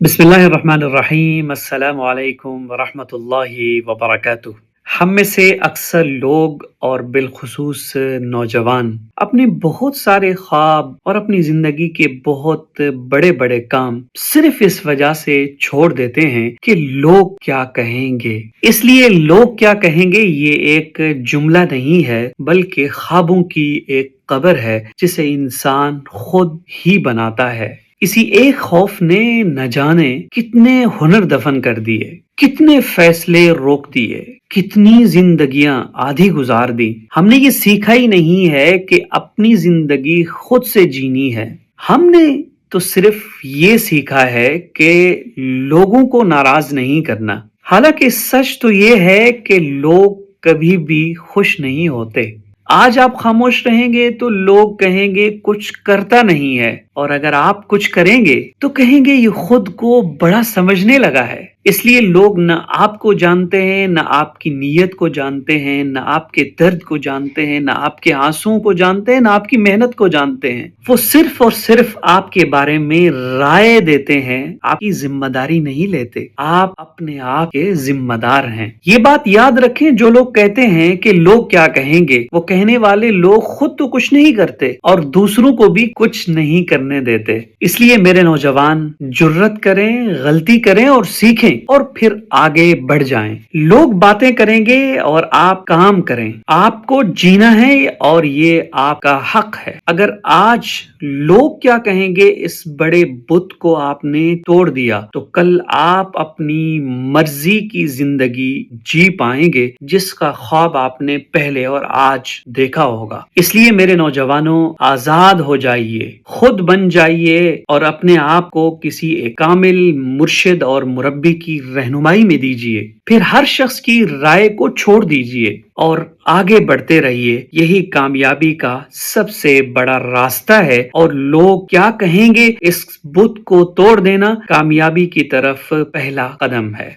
बिस्मिल्लाहिर्रहमानिर्रहीम। अस्सलाम वालेकुम वरहमतुल्लाहि वबरकातुह। हम में से अक्सर लोग और बिलखुसूस नौजवान अपने बहुत सारे ख्वाब और अपनी ज़िंदगी के बहुत बड़े बड़े काम सिर्फ इस वजह से छोड़ देते हैं कि लोग क्या कहेंगे। इसलिए लोग क्या कहेंगे ये एक जुमला नहीं है, बल्कि ख्वाबों की एक कब्र है जिसे इंसान खुद ही बनाता है। इसी एक खौफ ने न जाने कितने हुनर दफन कर दिए, कितने फैसले रोक दिए, कितनी जिंदगियां आधी गुजार दी। हमने ये सीखा ही नहीं है कि अपनी जिंदगी खुद से जीनी है। हमने तो सिर्फ ये सीखा है कि लोगों को नाराज नहीं करना। हालांकि सच तो ये है कि लोग कभी भी खुश नहीं होते। आज आप खामोश रहेंगे तो लोग कहेंगे कुछ करता नहीं है, और अगर आप कुछ करेंगे तो कहेंगे ये खुद को बड़ा समझने लगा है। इसलिए लोग न आपको जानते हैं, न आपकी नीयत को जानते हैं, न आपके दर्द को जानते हैं, न आपके आंसुओं को जानते हैं, न आपकी मेहनत को जानते हैं। वो सिर्फ और सिर्फ आपके बारे में राय देते हैं, आपकी जिम्मेदारी नहीं लेते। आप अपने आप के जिम्मेदार हैं। ये बात याद रखें, जो लोग कहते हैं कि लोग क्या कहेंगे, वो कहने वाले लोग खुद तो कुछ नहीं करते और दूसरों को भी कुछ नहीं करने देते। इसलिए मेरे नौजवान, जुर्रत करें, गलती करें और सीखें, और फिर आगे बढ़ जाएं। लोग बातें करेंगे और आप काम करें। आपको जीना है और ये आपका हक है। अगर आज लोग क्या कहेंगे इस बड़े बुत को आपने तोड़ दिया, तो कल आप अपनी मर्जी की जिंदगी जी पाएंगे, जिसका ख्वाब आपने पहले और आज देखा होगा। इसलिए मेरे नौजवानों, आजाद हो जाइए, खुद बन जाइए और अपने आप को किसी एक कामिल मुर्शिद और मुरब्बी की रहनुमाई में दीजिए। फिर हर शख्स की राय को छोड़ दीजिए और आगे बढ़ते रहिए। यही कामयाबी का सबसे बड़ा रास्ता है, और लोग क्या कहेंगे इस बुत को तोड़ देना कामयाबी की तरफ पहला कदम है।